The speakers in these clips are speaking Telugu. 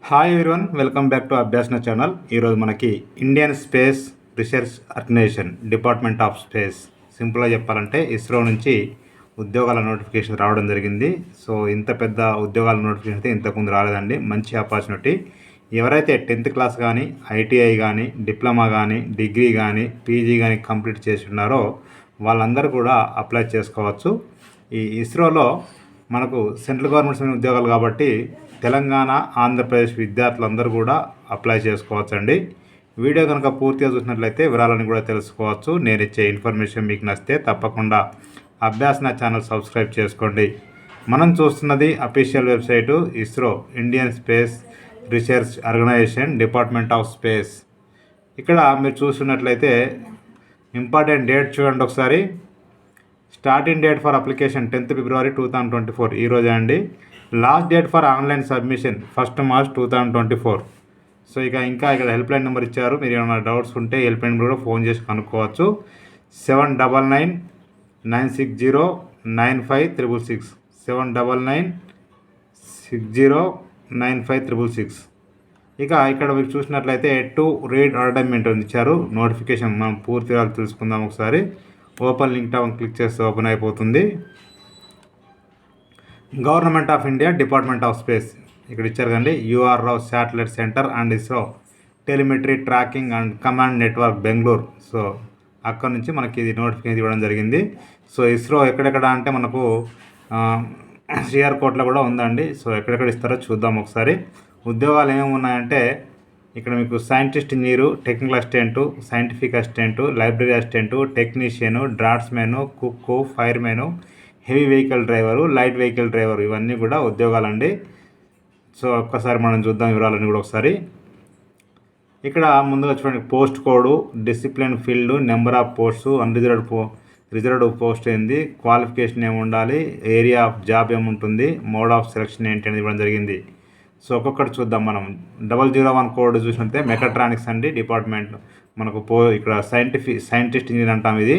Hi everyone, welcome back to Abhyasana channel. ఈరోజు మనకి Indian Space Research Organisation Department of Space, సింపుల్గా చెప్పాలంటే ఇస్రో నుంచి ఉద్యోగాల నోటిఫికేషన్ రావడం జరిగింది. సో ఇంత పెద్ద ఉద్యోగాల నోటిఫికేషన్ అయితే ఇంతకుముందు రాలేదండి. మంచి ఆపర్చునిటీ. ఎవరైతే 10th క్లాస్ కానీ, ఐటీఐ కానీ, డిప్లొమా కానీ, డిగ్రీ కానీ, పీజీ కానీ కంప్లీట్ చేసి ఉన్నారో వాళ్ళందరూ కూడా అప్లై చేసుకోవచ్చు. ఈ ఇస్రోలో మనకు సెంట్రల్ గవర్నమెంట్ ఉద్యోగాలు కాబట్టి తెలంగాణ, ఆంధ్రప్రదేశ్ విద్యార్థులందరూ కూడా అప్లై చేసుకోవచ్చండి. వీడియో కనుక పూర్తిగా చూసినట్లయితే వివరాలను కూడా తెలుసుకోవచ్చు. నేను ఇచ్చే ఇన్ఫర్మేషన్ మీకు నచ్చితే తప్పకుండా అభ్యాసన ఛానల్ సబ్స్క్రైబ్ చేసుకోండి. మనం చూస్తున్నది official website ISRO, Indian Space Research Organisation, Department of Space. ఇక్కడ మీరు చూస్తున్నట్లయితే ఇంపార్టెంట్ డేట్ చూడండి ఒకసారి. Starting date for application 10th February 2024 ఈరోజే అండి. Last date for online submission 1st March 2024. So ఇంకా ఇక్కడ హెల్ప్ లైన్ నెంబర్ ఇచ్చారు. మీరు ఏమైనా డౌట్స్ ఉంటే హెల్ప్ లైన్ నెంబర్ కూడా ఫోన్ చేసి కనుక్కోవచ్చు. 7999609566 7999609566. ఇక్కడ మీరు చూసినట్లయితే టు రీడ్ అడ్వర్టైజ్మెంట్ ఇచ్చారు. నోటిఫికేషన్ మనం పూర్తిగా తెలుసుకుందాం ఒకసారి. ఓపెన్ లింక్ టౌన్ క్లిక్ చేస్తే ఓపెన్ అయిపోతుంది. Government of India, Department of Space ఇక్కడ ఇచ్చారు కండి. U R Rao Satellite Centre and ISRO Telemetry Tracking and Command Network Bengaluru. So అక్కడ నుంచి మనకి ఇది నోటిఫికేషన్ ఇవ్వడం జరిగింది. సో ఇస్రో ఎక్కడెక్కడ అంటే మనకు సిఆర్కోట్లో కూడా ఉందండి. సో ఎక్కడెక్కడ ఇస్తారో చూద్దాం ఒకసారి. ఉద్యోగాలు ఏమేమి ఉన్నాయంటే ఇక్కడ మీకు scientist engineer, technical assistant, scientific assistant, library assistant, technician, draftsman, cook, fireman, heavy vehicle driver, light vehicle driver, ఇవన్నీ కూడా ఉద్యోగాలండి. సో ఒక్కసారి మనం చూద్దాం వివరాలన్నీ కూడా ఒకసారి. ఇక్కడ ముందుగా చూడండి, post code, discipline field, number of posts, reserved post ఏంది, క్వాలిఫికేషన్ ఏమి ఉండాలి, ఏరియా ఆఫ్ జాబ్ ఏముంటుంది, మోడ్ ఆఫ్ సెలక్షన్ ఏంటి అనేది ఇవ్వడం జరిగింది. సో ఒక్కొక్కటి చూద్దాం మనం. 001 కోడ్ చూసినట్టే మెకాట్రానిక్స్ అండి డిపార్ట్మెంట్ మనకు. ఇక్కడ సైంటిస్ట్ ఇంజనీర్ అంటాం ఇది.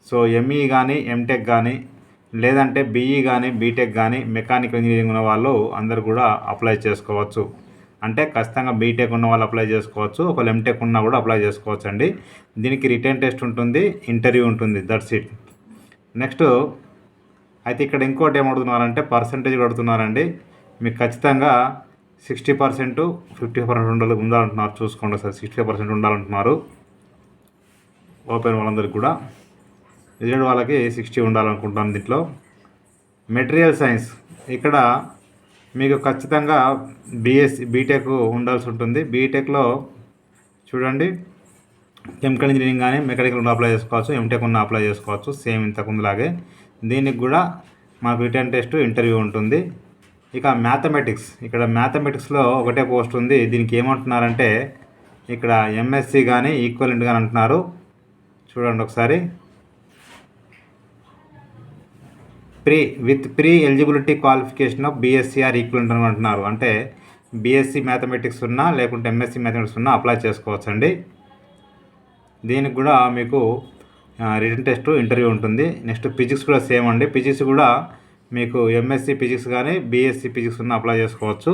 సో ఎంఈ కానీ, ఎంటెక్ కానీ, లేదంటే బీఈ కానీ, బీటెక్ కానీ, మెకానికల్ ఇంజనీరింగ్ ఉన్న వాళ్ళు అందరు కూడా అప్లై చేసుకోవచ్చు. అంటే ఖచ్చితంగా బీటెక్ ఉన్న వాళ్ళు అప్లై చేసుకోవచ్చు. ఒకవేళ ఎంటెక్ ఉన్నా కూడా అప్లై చేసుకోవచ్చు అండి. దీనికి రిటర్న్ టెస్ట్ ఉంటుంది, ఇంటర్వ్యూ ఉంటుంది, దట్స్ ఇట్. నెక్స్ట్ అయితే ఇక్కడ ఇంకోటి ఏమడుతున్నారంటే పర్సంటేజ్ అడుగుతున్నారండి. మీకు ఖచ్చితంగా 60%, 50% ఉండాలంటున్నారు. చూసుకోండి సార్, 65% ఉండాలంటున్నారు ఓపెన్ వాళ్ళందరికీ కూడా. రిజల్ట్ వాళ్ళకి 60 ఉండాలనుకుంటాను. దీంట్లో మెటీరియల్ సైన్స్ ఇక్కడ మీకు ఖచ్చితంగా బీటెక్ ఉండాల్సి ఉంటుంది. బీటెక్లో చూడండి, కెమికల్ ఇంజనీరింగ్ కానీ, మెకానికల్ ఉన్న అప్లై చేసుకోవచ్చు, ఎంటెక్ ఉన్న అప్లై చేసుకోవచ్చు, సేమ్ ఇంతకుముందులాగే. దీనికి కూడా మాకు రిటర్న్ టెస్ట్, ఇంటర్వ్యూ ఉంటుంది. ఇక మ్యాథమెటిక్స్, ఇక్కడ మ్యాథమెటిక్స్లో ఒకటే పోస్ట్ ఉంది. దీనికి ఏమంటున్నారంటే ఇక్కడ ఎంఎస్సి కానీ, ఈక్వలెంట్ కానీ అంటున్నారు. చూడండి ఒకసారి. Pre eligibility qualification of BSc are equivalent అని అంటున్నారు. అంటే బీఎస్సీ మ్యాథమెటిక్స్ ఉన్నా, లేకుంటే ఎంఎస్సీ మ్యాథమెటిక్స్ ఉన్నా అప్లై చేసుకోవచ్చు అండి. దీనికి కూడా మీకు రిటన్ టెస్ట్, ఇంటర్వ్యూ ఉంటుంది. నెక్స్ట్ ఫిజిక్స్ కూడా సేమ్ అండి. ఫిజిక్స్ కూడా మీకు ఎంఎస్సీ ఫిజిక్స్ కానీ, బీఎస్సీ ఫిజిక్స్ ఉన్న అప్లై చేసుకోవచ్చు.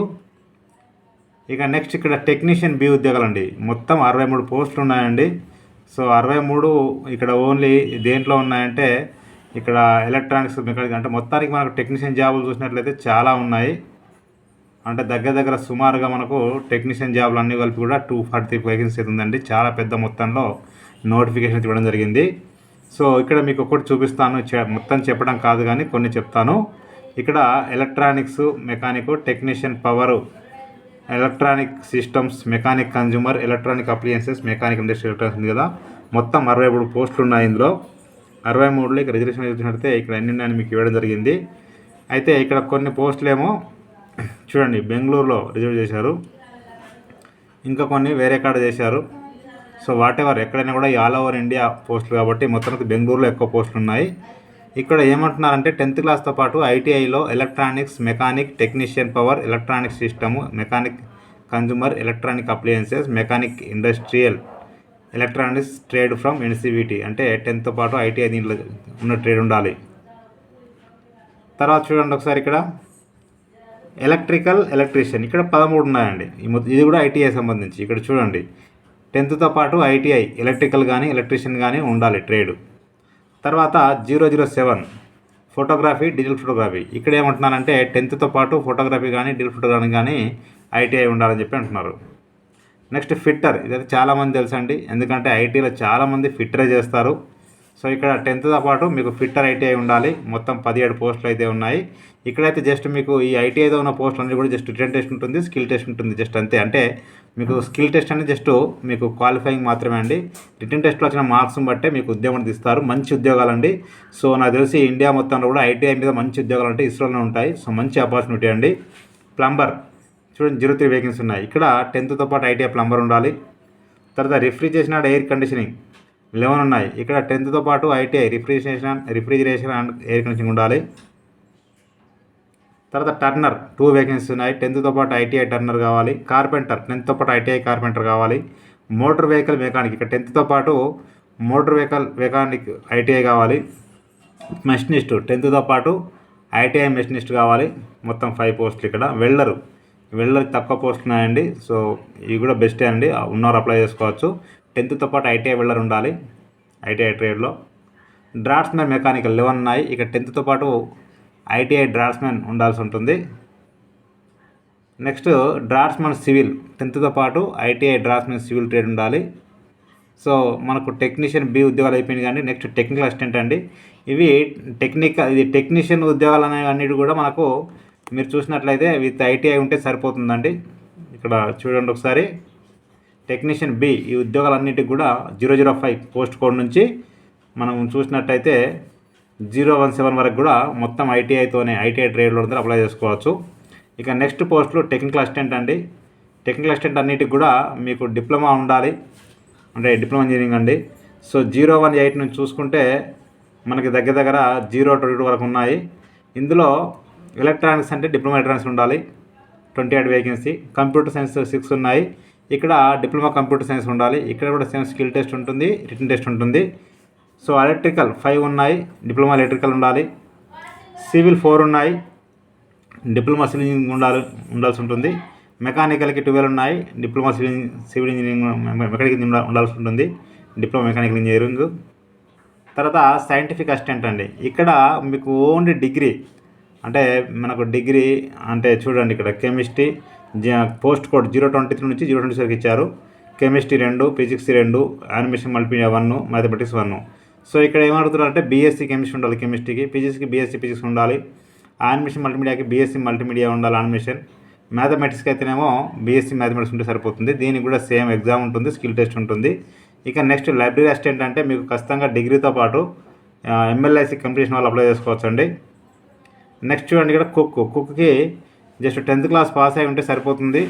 ఇక నెక్స్ట్ ఇక్కడ టెక్నీషియన్ బి ఉద్యోగాలండి. మొత్తం 63 పోస్టులు ఉన్నాయండి. సో 63 ఇక్కడ ఓన్లీ దేంట్లో ఉన్నాయంటే ఇక్కడ ఎలక్ట్రానిక్స్, మెకానికల్, అంటే మొత్తానికి మనకు టెక్నీషియన్ జాబులు చూసినట్లయితే చాలా ఉన్నాయి. అంటే దగ్గర సుమారుగా మనకు టెక్నీషియన్ జాబులు అన్నీ కలిపి కూడా 240 వేకెన్సీ ఉందండి. చాలా పెద్ద మొత్తంలో నోటిఫికేషన్ ఇవ్వడం జరిగింది. సో ఇక్కడ మీకు ఒకటి చూపిస్తాను, మొత్తం చెప్పడం కాదు కానీ కొన్ని చెప్తాను. ఇక్కడ electronics, mechanic, technician power, electronic systems, mechanic consumer, electronic appliances, mechanic industry electronics ఉంది కదా. మొత్తం 63 పోస్టులు ఉన్నాయి ఇందులో. 63లో ఇక్కడ రిజర్వేషన్ చూసినట్లయితే ఇక్కడ ఎన్ని ఉన్నాయని మీకు ఇవ్వడం జరిగింది. అయితే ఇక్కడ కొన్ని పోస్టులు ఏమో చూడండి బెంగళూరులో రిజర్వ్ చేశారు, ఇంకా కొన్ని వేరే కాడ చేశారు. సో వాటెవర్ ఎక్కడైనా కూడా ఆల్ ఓవర్ ఇండియా పోస్టులు కాబట్టి మొత్తానికి బెంగళూరులో ఎక్కువ పోస్టులు ఉన్నాయి. ఇక్కడ ఏమంటున్నారంటే 10th క్లాస్తో పాటు ఐటీఐలో electronics, mechanic, technician power, electronic system, mechanic consumer, electronic appliances, mechanic industrial, electronics trade from NCVT, అంటే 10th పాటు ఐటీఐ దీంట్లో ఉన్న ట్రేడ్ ఉండాలి. తర్వాత చూడండి ఒకసారి ఇక్కడ ఎలక్ట్రీషియన్ ఇక్కడ 13 ఉన్నాయండి. ఇది కూడా ఐటీఐ సంబంధించి. ఇక్కడ చూడండి 10థ్తో పాటు ఐటీఐ ఎలక్ట్రికల్ కానీ ఎలక్ట్రీషియన్ కానీ ఉండాలి ట్రేడ్. తర్వాత 007 ఫోటోగ్రఫీ, డిజిటల్ ఫోటోగ్రఫీ. ఇక్కడ ఏమంటున్నారంటే 10థ్తో పాటు ఫోటోగ్రఫీ కానీ డిజిటల్ ఫోటోగ్రఫీ కానీ ఐటీఐ ఉండాలని చెప్పి అంటున్నారు. నెక్స్ట్ ఫిట్టర్, ఇదైతే చాలామంది తెలుసండి, ఎందుకంటే ఐటీలో చాలామంది ఫిట్టరే చేస్తారు. సో ఇక్కడ 10థ్తో పాటు మీకు ఫిట్టర్ ఐటీఐ ఉండాలి. మొత్తం 17 పోస్టులు అయితే ఉన్నాయి. ఇక్కడైతే జస్ట్ మీకు ఈ ఐటీఐతో ఉన్న పోస్టులు అన్నీ కూడా జస్ట్ రిటర్న్ టెస్ట్ ఉంటుంది, స్కిల్ టెస్ట్ ఉంటుంది, జస్ట్ అంతే. అంటే మీకు స్కిల్ టెస్ట్ అనేది జస్ట్ మీకు క్వాలిఫైయింగ్ మాత్రమే అండి. రిటర్న్ టెస్ట్లో వచ్చిన మార్క్స్ని బట్టే మీకు ఉద్యోగం తీస్తారు. మంచి ఉద్యోగాలండి. సో నాకు తెలిసి ఇండియా మొత్తంలో కూడా ఐటీఐ మీద మంచి ఉద్యోగాలు అంటే ఇస్రోలోనే ఉంటాయి. సో మంచి ఆపర్చునిటీ అండి. ప్లంబర్ చూడండి 03 వేకెన్సీ ఉన్నాయి. ఇక్కడ 10థ్తో పాటు ఐటీఐ ప్లంబర్ ఉండాలి. తర్వాత రిఫ్రిజిరేషన్ అండ్ ఎయిర్ కండిషనింగ్ 11 ఉన్నాయి. ఇక్కడ 10థ్తో పాటు ITI refrigeration and air conditioning ఉండాలి. తర్వాత టర్నర్ 2 వేకెన్సీ ఉన్నాయి. 10థ్తో పాటు ఐటీఐ టర్నర్ కావాలి. కార్పెంటర్ 10థ్తో పాటు ఐటీఐ కార్పెంటర్ కావాలి. మోటార్ వెహికల్ మెకానిక్ ఇక్కడ 10థ్తో పాటు మోటార్ వెహికల్ మెకానిక్ ఐటీఐ కావాలి. మెషినిస్ట్ 10థ్తో పాటు ఐటీఐ మెషినిస్ట్ కావాలి. మొత్తం 5 పోస్టులు. ఇక్కడ వెల్డర్ తక్కువ పోస్టులు ఉన్నాయండి. సో ఇవి కూడా బెస్టే అండి, ఉన్నవారు అప్లై చేసుకోవచ్చు. 10థ్తో పాటు ఐటీఐ వెల్డర్ ఉండాలి ఐటీఐ ట్రేడ్లో. డ్రాఫ్ట్స్మెన్ మెకానికల్ 11 ఉన్నాయి. ఇక 10థ్తో పాటు ఐటీఐ డ్రాఫ్ట్స్మెన్ ఉండాల్సి ఉంటుంది. నెక్స్ట్ డ్రాఫ్ట్స్మెన్ సివిల్ 10థ్తో పాటు ఐటీఐ డ్రాఫ్ట్స్మెన్ సివిల్ ట్రేడ్ ఉండాలి. సో మనకు టెక్నీషియన్ బి ఉద్యోగాలు అయిపోయింది. కానీ నెక్స్ట్ టెక్నికల్ అసిస్టెంట్ అండి. ఇది టెక్నీషియన్ ఉద్యోగాలు అనేవి కూడా మనకు మీరు చూసినట్లయితే విత్ ఐటీఐ ఉంటే సరిపోతుందండి. ఇక్కడ చూడండి ఒకసారి టెక్నీషియన్ బి ఈ ఉద్యోగాలన్నింటికి కూడా 005 పోస్ట్ కోడ్ నుంచి మనం చూసినట్టయితే 017 వరకు కూడా మొత్తం ఐటీఐ ట్రేడ్లో అప్లై చేసుకోవచ్చు. ఇక నెక్స్ట్ పోస్టులు టెక్నికల్ అసిస్టెంట్ అండి. టెక్నికల్ అసిస్టెంట్ అన్నిటికి కూడా మీకు డిప్లొమా ఉండాలి, అంటే డిప్లొమా ఇంజనీరింగ్ అండి. సో 018 నుంచి చూసుకుంటే మనకి దగ్గర 022 వరకు ఉన్నాయి. ఇందులో ఎలక్ట్రానిక్స్ అంటే డిప్లొమా ఎలక్ట్రానిక్స్ ఉండాలి 28 వేకెన్సీ. కంప్యూటర్ సైన్స్ 6 ఉన్నాయి. ఇక్కడ డిప్లొమా కంప్యూటర్ సైన్స్ ఉండాలి. ఇక్కడ కూడా సేమ్ స్కిల్ టెస్ట్ ఉంటుంది, రిటన్ టెస్ట్ ఉంటుంది. సో ఎలక్ట్రికల్ 5 ఉన్నాయి, డిప్లొమా ఎలక్ట్రికల్ ఉండాలి. సివిల్ 4 ఉన్నాయి, డిప్లొమా సివిల్ ఇంజనీరింగ్ ఉండాల్సి ఉంటుంది. మెకానికల్కి 12 ఉన్నాయి, డిప్లొమా సివిల్ ఇంజనీరింగ్ మెకానికల్ ఉండాల్సి ఉంటుంది, డిప్లొమా మెకానికల్ ఇంజనీరింగ్. తర్వాత సైంటిఫిక్ అసిస్టెంట్ అండి. ఇక్కడ మీకు ఓన్లీ డిగ్రీ అంటే మనకు డిగ్రీ అంటే చూడండి ఇక్కడ కెమిస్ట్రీ పోస్ట్ కోడ్ 023 నుంచి 026 వరకు ఇచ్చారు. Chemistry 2, physics 2, animation multimedia 1, mathematics 1. So ఇక్కడ ఏమడుగుతారు అంటే బీఎస్సీ కెమిస్ట్రీ ఉండాలి, కెమిస్ట్రీకి. ఫిజిక్స్కి బీఎస్సీ ఫిజిక్స్ ఉండాలి. యానిమేషన్ మల్టీమీడియాకి బీఎస్సీ మల్టీమీడియా ఉండాలి యానిమేషన్. మ్యాథమెటిక్స్కి అయితేనేమో బీఎస్సీ మ్యాథమెటిక్స్ ఉంటే సరిపోతుంది. దీనికి కూడా సేమ్ ఎగ్జామ్ ఉంటుంది, స్కిల్ టెస్ట్ ఉంటుంది. ఇక నెక్స్ట్ లైబ్రరీ అసిస్టెంట్ అంటే మీకు ఖచ్చితంగా డిగ్రీతో పాటు ఎంఎల్ఐసి కంప్లీషన్ వాళ్ళు అప్లై చేసుకోవచ్చు అండి. నెక్స్ట్ చూడండి ఇక్కడ కుక్కి జస్ట్ 10th క్లాస్ పాస్ అయి ఉంటే సరిపోతుంది.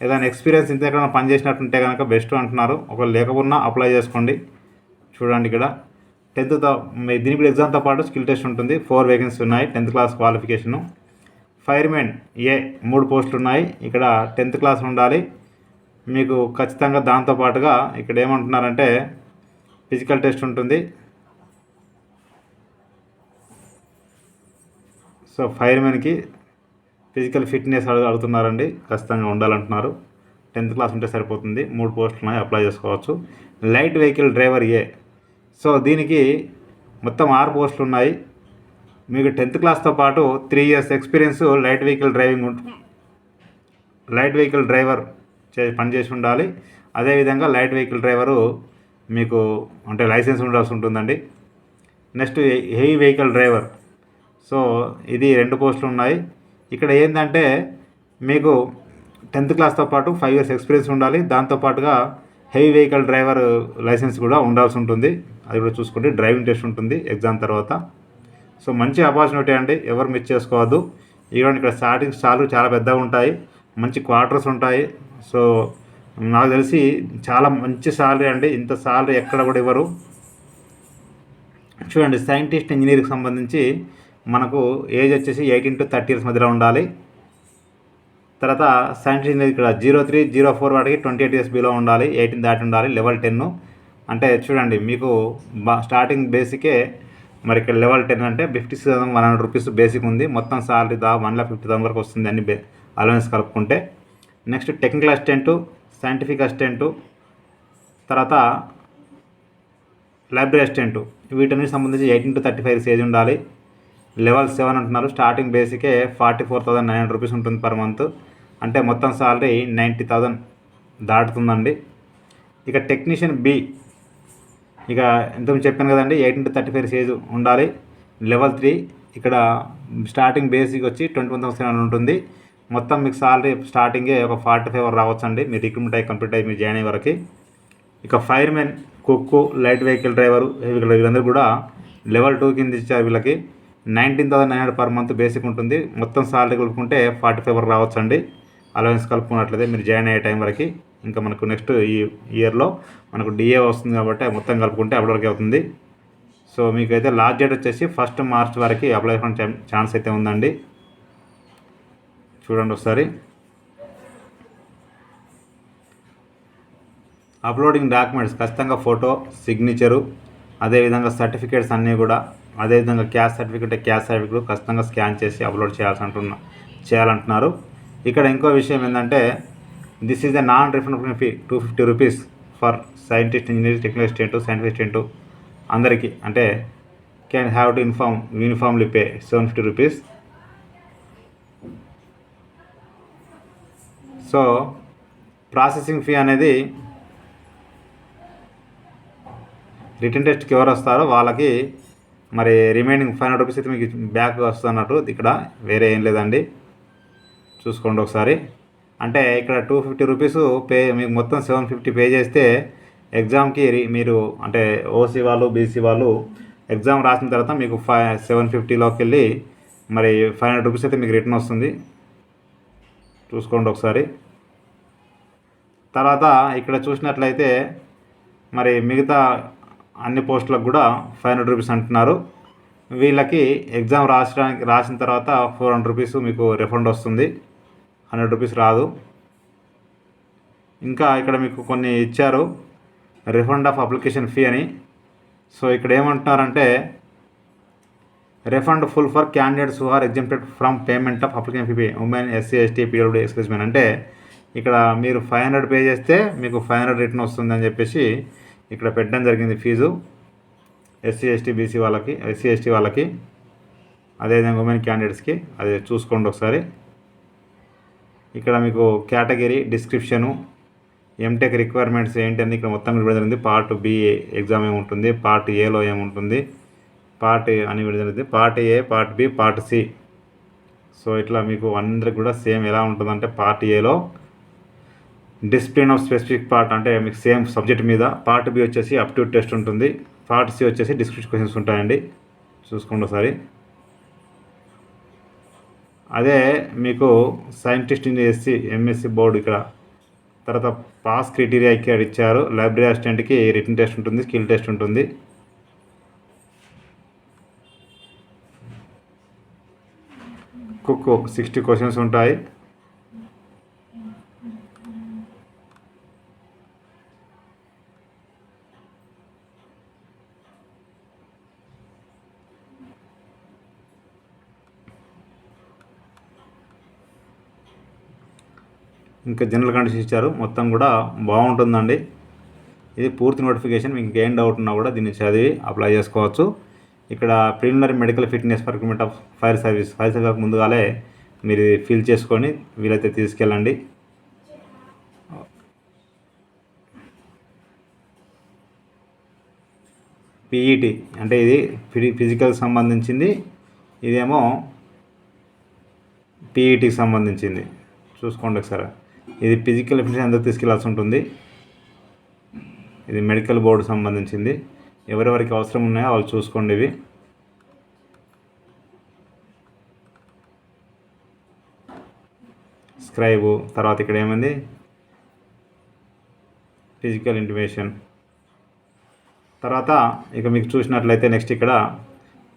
ఏదైనా ఎక్స్పీరియన్స్ ఇంత ఎక్కడ పనిచేసినట్టుంటే కనుక బెస్ట్ అంటున్నారు. ఒకవేళ లేకపోయినా అప్లై చేసుకోండి. చూడండి ఇక్కడ 10థ్తో దీనికి కూడా ఎగ్జామ్తో పాటు స్కిల్ టెస్ట్ ఉంటుంది. 4 వేకెన్సీ ఉన్నాయి, 10th క్లాస్ క్వాలిఫికేషను. ఫైర్మెన్ ఏ 3 పోస్టులు ఉన్నాయి. ఇక్కడ 10th క్లాస్ ఉండాలి మీకు ఖచ్చితంగా. దాంతోపాటుగా ఇక్కడ ఏమంటున్నారంటే ఫిజికల్ టెస్ట్ ఉంటుంది. సో ఫైర్మెన్కి ఫిజికల్ ఫిట్నెస్ అడుగుతున్నారండి, ఖచ్చితంగా ఉండాలంటున్నారు. 10th క్లాస్ ఉంటే సరిపోతుంది. 3 పోస్టులు ఉన్నాయి, అప్లై చేసుకోవచ్చు. లైట్ వెహికల్ డ్రైవర్ ఏ. సో దీనికి మొత్తం 6 పోస్టులు ఉన్నాయి. మీకు 10th క్లాస్తో పాటు 3 years experience light vehicle driver పనిచేసి ఉండాలి. అదేవిధంగా లైట్ వెహికల్ డ్రైవరు మీకు అంటే లైసెన్స్ ఉండాల్సి ఉంటుందండి. Next heavy vehicle driver. So ఇది 2 పోస్టులు ఉన్నాయి. ఇక్కడ ఏంటంటే మీకు 10th క్లాస్తో పాటు 5 years ఎక్స్పీరియన్స్ ఉండాలి. దాంతోపాటుగా హెవీ వెహికల్ డ్రైవర్ లైసెన్స్ కూడా ఉండాల్సి ఉంటుంది. అది కూడా చూసుకోండి. డ్రైవింగ్ టెస్ట్ ఉంటుంది ఎగ్జామ్ తర్వాత. సో మంచి ఆపర్చునిటీ అండి, ఎవరు మిస్ చేసుకోవద్దు. ఇవ్వండి ఇక్కడ స్టార్టింగ్ స్టార్లు చాలా పెద్దగా ఉంటాయి, మంచి క్వార్టర్స్ ఉంటాయి. సో నాకు తెలిసి చాలా మంచి సాలరీ అండి, ఇంత సాలరీ ఎక్కడ కూడా ఇవ్వరు. చూడండి సైంటిస్ట్ ఇంజనీరింగ్కి సంబంధించి మనకు ఏజ్ వచ్చేసి 18 to 30 years మధ్యలో ఉండాలి. తర్వాత సైంటిస్ట్ ఇంజనీర్ ఇక్కడ 03, 04 వాటికి 28 years బిలో ఉండాలి, 18 దాటి ఉండాలి. లెవెల్ 10 అంటే చూడండి మీకు స్టార్టింగ్ బేసికే మరి ఇక్కడ లెవెల్ 10 అంటే 56,100 రూపీస్ బేసిక్ ఉంది. మొత్తం సాలరీ 1,50,000 వరకు వస్తుంది అన్ని అలవెన్స్ కలుపుకుంటే. Next technical assistant, scientific assistant, తర్వాత లైబ్రరీ అసిస్టెంటు, వీటన్నిటికి సంబంధించి 18 to 35 ఏజ్ ఉండాలి. లెవెల్ 7 అంటున్నారు. స్టార్టింగ్ బేసికే 44,900 రూపీస్ ఉంటుంది పర్ మంత్. అంటే మొత్తం సాలరీ 90,000 దాటుతుందండి. ఇక టెక్నీషియన్ బి, ఇక ఇంతకు చెప్పాను కదండి, 18 to 35 ఏజ్ ఉండాలి. లెవెల్ 3, ఇక్కడ స్టార్టింగ్ బేసిక్ వచ్చి 21,700 ఉంటుంది. మొత్తం మీకు సాలరీ స్టార్టింగే ఒక 45 రావచ్చు అండి, మీరు రిక్రూట్మెంట్ అయ్యి కంప్లీట్ అయ్యి మీరు జాయిన్ అయ్యే వరకు. ఇక ఫైర్మెన్, కుక్కు, లైట్ వెహికల్ డ్రైవరు, వీళ్ళందరూ కూడా లెవెల్ 2 కింద ఇచ్చారు. వీళ్ళకి 19,900 పర్ మంత్ బేసిక్ ఉంటుంది. మొత్తం సాలరీ కలుపుకుంటే 45 రావచ్చు అండి, అలవెన్స్ కలుపుకున్నట్లయితే మీరు జాయిన్ అయ్యే టైం వరకు. ఇంకా మనకు నెక్స్ట్ ఈ ఇయర్లో మనకు డిఏ వస్తుంది కాబట్టి మొత్తం కలుపుకుంటే అప్పటి వరకు అవుతుంది. సో మీకైతే లాస్ట్ డేట్ వచ్చేసి 1 మార్చ్ వరకు అప్లై చేసుకునే ఛాన్స్ అయితే ఉందండి. చూడండి ఒకసారి. అప్లోడింగ్ డాక్యుమెంట్స్ ఖచ్చితంగా ఫోటో, సిగ్నేచరు, అదేవిధంగా సర్టిఫికేట్స్ అన్నీ కూడా, అదేవిధంగా క్యాస్ట్ సర్టిఫికేట్ ఖచ్చితంగా స్కాన్ చేసి అప్లోడ్ చేయాలంటున్నారు. ఇక్కడ ఇంకో విషయం ఏంటంటే, this is the non refundable fee 250 rupees for scientist, engineer, technical assistant, scientific assistant అందరికీ. అంటే can have to uniformly pay 750 rupees. So processing fee అనేది రిటర్న్ టెస్ట్కి ఎవరు వస్తారో వాళ్ళకి మరి రిమైనింగ్ 500 రూపీస్ అయితే మీకు బ్యాక్ వస్తున్నట్టు. ఇక్కడ వేరే ఏం లేదండి, చూసుకోండి ఒకసారి. అంటే ఇక్కడ 250 రూపీస్ పే, మీకు మొత్తం 750 పే చేస్తే ఎగ్జామ్కి మీరు అంటే ఓసీ వాళ్ళు, బీసీ వాళ్ళు ఎగ్జామ్ రాసిన తర్వాత మీకు 750లోకి వెళ్ళి మరి 500 రూపీస్ అయితే మీకు రిటర్న్ వస్తుంది. చూసుకోండి ఒకసారి. తర్వాత ఇక్కడ చూసినట్లయితే మరి మిగతా అన్ని పోస్టులకు కూడా 500 రూపీస్ అంటున్నారు. వీళ్ళకి ఎగ్జామ్ రాసిన తర్వాత 400 రూపీస్ మీకు రిఫండ్ వస్తుంది, 100 రూపీస్ రాదు. ఇంకా ఇక్కడ మీకు కొన్ని ఇచ్చారు, రిఫండ్ ఆఫ్ అప్లికేషన్ ఫీ అని. సో ఇక్కడ ఏమంటున్నారంటే, refund full for candidates who are exempted from payment of application fee, women, SC, ST, పీడబ్ల్యూడీ ఎక్స్క్యూజ్మెన్. అంటే ఇక్కడ మీరు 500 పే చేస్తే మీకు 500 రిటర్న్ వస్తుంది అని చెప్పేసి ఇక్కడ పెట్టడం జరిగింది ఫీజు. ఎస్సీ, ఎస్టీ, బీసీ వాళ్ళకి, ఎస్సీ, ఎస్టీ వాళ్ళకి, అదేవిధంగా ఉమెన్ క్యాండిడేట్స్కి. అదే చూసుకోండి ఒకసారి. ఇక్కడ మీకు కేటగిరీ, డిస్క్రిప్షను, ఎంటెక్ రిక్వైర్మెంట్స్ ఏంటని ఇక్కడ మొత్తం విడదల జరిగింది. పార్ట్ బి ఎగ్జామ్ ఏముంటుంది, పార్ట్ ఏలో ఏముంటుంది, పార్ట్ అని విడదల జరిగింది, part A, part B, part C. So ఇట్లా మీకు అందరికి కూడా సేమ్ ఎలా ఉంటుందంటే, పార్ట్ ఏలో డిసిప్లిన్ ఆఫ్ స్పెసిఫిక్ పార్ట్ అంటే మీకు సేమ్ సబ్జెక్ట్ మీద, పార్ట్ బి వచ్చేసి అప్టిట్యూడ్ టెస్ట్ ఉంటుంది, పార్ట్ సి వచ్చేసి డిస్క్రిప్షన్ క్వశ్చన్స్ ఉంటాయండి. చూసుకోండి ఒకసారి. అదే మీకు scientist in SC, MSc board ఇక్కడ. తర్వాత పాస్ క్రైటీరియా ఇక్కడ ఇచ్చారు. లైబ్రరీ అసిస్టెంట్కి రిటన్ టెస్ట్ ఉంటుంది, స్కిల్ టెస్ట్ ఉంటుంది. కుక్ 60 క్వశ్చన్స్ ఉంటాయి. ఇంకా జనరల్ కండిషన్ ఇచ్చారు. మొత్తం కూడా బాగుంటుందండి. ఇది పూర్తి నోటిఫికేషన్. మీకు ఏం డౌట్ ఉన్నా కూడా దీన్ని చదివి అప్లై చేసుకోవచ్చు. ఇక్కడ preliminary medical fitness for recruitment of fire service ముందుగానే మీరు ఫిల్ చేసుకొని వీలైతే తీసుకెళ్ళండి. పీఈటీ అంటే ఇది ఫిజికల్ సంబంధించింది, ఇదేమో పీఈటీకి సంబంధించింది. చూసుకోండి ఒకసారి. ఇది ఫిజికల్ ఫిట్నెస్ అందరూ తీసుకెళ్లాల్సి ఉంటుంది. ఇది మెడికల్ బోర్డు సంబంధించింది. ఎవరెవరికి అవసరం ఉన్నాయో వాళ్ళు చూసుకోండి. ఇవి స్క్రైబు, తర్వాత ఇక్కడ ఏమైంది ఫిజికల్ ఇంటిమేషన్. తర్వాత ఇక మీకు చూసినట్లయితే నెక్స్ట్ ఇక్కడ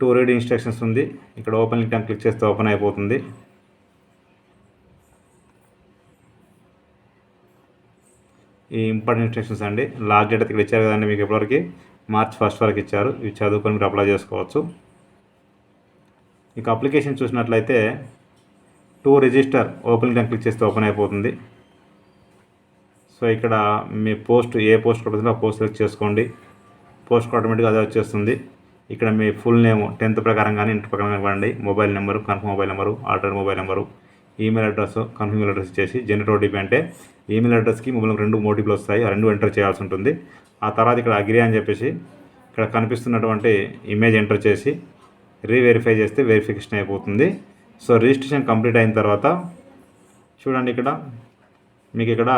2 రీడ్ ఇన్స్ట్రక్షన్స్ ఉంది. ఇక్కడ ఓపెన్ లింక్ అని క్లిక్ చేస్తే ఓపెన్ అయిపోతుంది. ఈ ఇంపార్టెంట్ ఇన్స్ట్రక్షన్స్ అండి. లాస్ట్ డేట్ ఇక్కడ ఇచ్చారు కదండి మీకు ఇప్పటివరకు. మార్చ్ 1 వరకు ఇచ్చారు. ఇవి చదువుకొని మీరు అప్లై చేసుకోవచ్చు. ఇక అప్లికేషన్ చూసినట్లయితే to register open link click చేస్తే ఓపెన్ అయిపోతుంది. సో ఇక్కడ మీ పోస్ట్ ఏ పోస్ట్ పడుతుందో ఆ పోస్ట్ సెలెక్ట్ చేసుకోండి. పోస్ట్ ఆటోమేటిక్గా అదే వచ్చేస్తుంది. ఇక్కడ మీ ఫుల్ నేమ్ 10th ప్రకారం కానీ ఇంటర్ ప్రకారం ఇవ్వండి. Mobile number, confirm mobile number, alternate mobile number, email address, confirm email address ఇచ్చేసి జనరేట్ ఓటీపీ అంటే ఈమెయిల్ అడ్రస్కి మొబైల్ 2 ఓటీపీలు వస్తాయి. ఆ 2 ఎంటర్ చేయాల్సి ఉంటుంది. ఆ తర్వాత ఇక్కడ అగ్రీ అని చెప్పేసి ఇక్కడ కనిపిస్తున్నటువంటి ఇమేజ్ ఎంటర్ చేసి రీవెరిఫై చేస్తే వెరిఫికేషన్ అయిపోతుంది. సో రిజిస్ట్రేషన్ కంప్లీట్ అయిన తర్వాత చూడండి, ఇక్కడ మీకు ఇక్కడ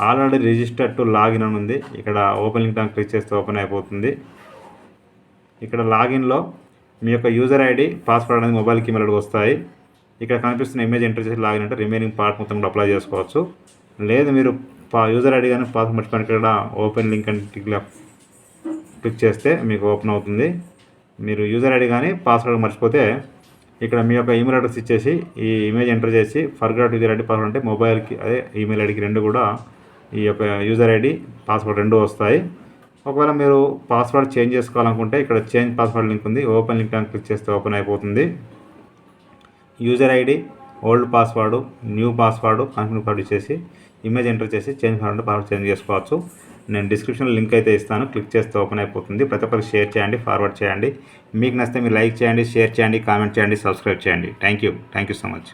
ఆల్రెడీ రిజిస్టర్డ్ టు లాగిన్ అని ఉంది. ఇక్కడ ఓపెన్ లింక్ క్లిక్ చేస్తే ఓపెన్ అయిపోతుంది. ఇక్కడ లాగిన్లో మీ యొక్క యూజర్ ఐడి, పాస్వర్డ్ అనేది మొబైల్కి ఈమెయిల్ వస్తాయి. ఇక్కడ కనిపిస్తున్న ఇమేజ్ ఎంటర్ చేసి లాగిన్ అంటే రిమైనింగ్ పార్ట్ మొత్తం కూడా అప్లై చేసుకోవచ్చు. లేదు మీరు యూజర్ ఐడి కానీ పాస్వర్డ్ మర్చిపోయిన ఇక్కడ ఓపెన్ లింక్ అని క్లిక్ చేస్తే మీకు ఓపెన్ అవుతుంది. మీరు యూజర్ ఐడి కానీ పాస్వర్డ్ మర్చిపోతే ఇక్కడ మీ యొక్క ఈమెయిల్ అడ్రస్ ఇచ్చేసి ఈ ఇమేజ్ ఎంటర్ చేసి ఫర్గాట్ యూజర్ ఐడి పాస్వర్డ్ అంటే మొబైల్కి అదే ఈమెయిల్ ఐడికి 2 కూడా ఈ యొక్క యూజర్ ఐడి, పాస్వర్డ్ 2 వస్తాయి. ఒకవేళ మీరు పాస్వర్డ్ చేంజ్ చేసుకోవాలనుకుంటే ఇక్కడ చేంజ్ పాస్వర్డ్ లింక్ ఉంది. ఓపెన్ లింక్ అని క్లిక్ చేస్తే ఓపెన్ అయిపోతుంది. User ID, old password, new password, confirm password ఇచ్చేసి ఇమేజ్ ఎంటర్ చేసి చేంజ్ పాస్వర్డ్ చేంజ్ చేసుకోవచ్చు. నేను డిస్క్రిప్షన్లో లింక్ అయితే ఇస్తాను. క్లిక్ చేస్తే ఓపెన్ అయిపోతుంది. ప్రతి ఒక్కరికి షేర్ చేయండి, ఫార్వర్డ్ చేయండి. మీకు నచ్చితే మీరు లైక్ చేయండి, షేర్ చేయండి, కామెంట్ చేయండి, సబ్స్క్రైబ్ చేయండి. Thank you so much.